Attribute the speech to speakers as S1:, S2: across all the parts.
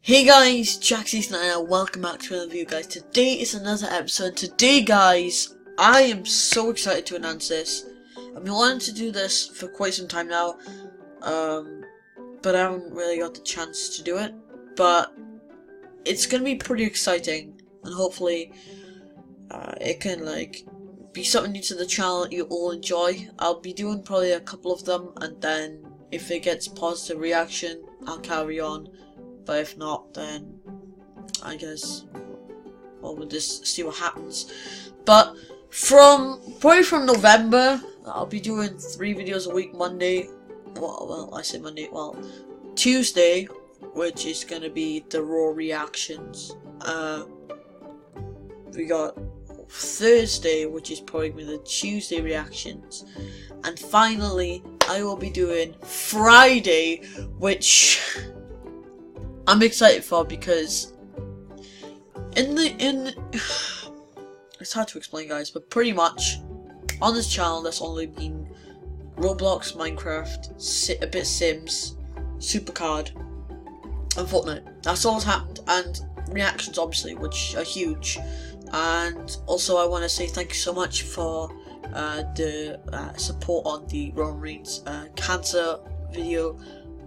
S1: Hey guys, Jack69 and welcome back to another video guys. Today is another episode. Today guys, I am so excited to announce this. I've been wanting to do this for quite some time now, but I haven't really got the chance to do it. But it's gonna be pretty exciting, and hopefully it can be something new to the channel that you all enjoy. I'll be doing probably a couple of them, and then if it gets positive reaction, I'll carry on. But if not, then I guess we'll just see what happens. But probably from November, I'll be doing 3 videos a week. Monday, I say Monday, Tuesday, which is gonna be the raw reactions. We got Thursday, which is probably gonna be the Tuesday reactions, and finally I will be doing Friday, which I'm excited for, because it's hard to explain guys, but pretty much on this channel there's only been Roblox, Minecraft, a bit Sims, Supercard and Fortnite. That's all that's happened, and reactions obviously, which are huge. And also I want to say thank you so much for the support on the Roman Reigns cancer video.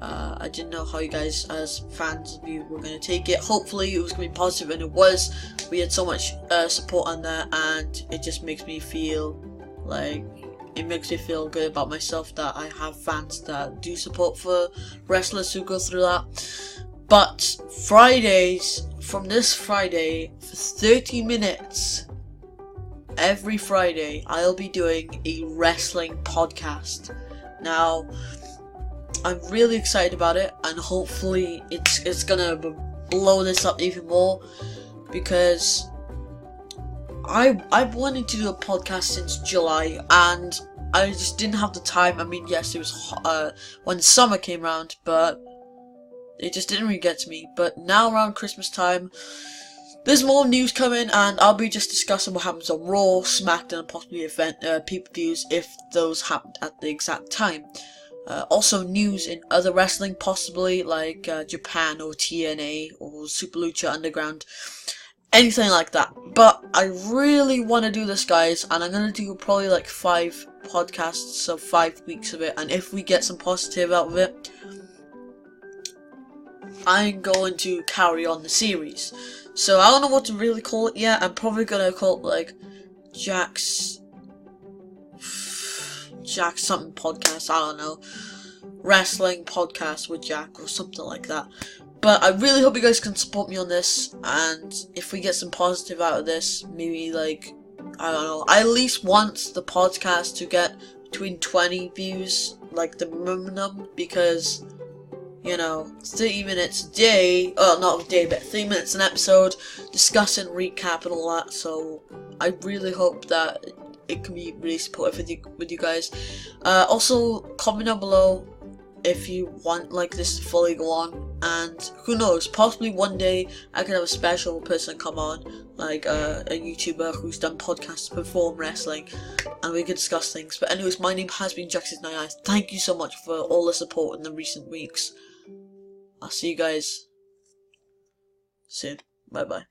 S1: I didn't know how you guys, as fans of you, were going to take it. Hopefully it was going to be positive, and it was. We had so much support on there, and it just makes me feel good about myself that I have fans that do support for wrestlers who go through that. But Fridays, from this Friday, for 30 minutes, every Friday, I'll be doing a wrestling podcast. Now, I'm really excited about it, and hopefully it's gonna blow this up even more, because I've wanted to do a podcast since July, and I just didn't have the time. I mean, yes, it was when summer came around, but it just didn't really get to me. But now around Christmas time, there's more news coming, and I'll be just discussing what happens on Raw, SmackDown, and possibly event pay-per-views if those happened at the exact time. Also news in other wrestling, possibly like Japan or TNA or Super Lucha Underground, anything like that. But I really want to do this guys, and I'm going to do probably 5 podcasts, so 5 weeks of it, and if we get some positive out of it, I'm going to carry on the series. So I don't know what to really call it yet. I'm probably going to call it Jack's something podcast, I don't know, wrestling podcast with Jack or something like that. But I really hope you guys can support me on this, and if we get some positive out of this, maybe I don't know, I at least want the podcast to get between 20 views, the minimum, because 30 minutes a day, not a day, but 3 minutes an episode, discussing, recap and all that. So I really hope that it can be really supportive with you guys. Also, comment down below if you want this to fully go on, and who knows, possibly one day I could have a special person come on, a YouTuber who's done podcasts before wrestling, and we could discuss things. But anyways, my name has been Jack69. Thank you so much for all the support in the recent weeks. I'll see you guys soon. Bye bye.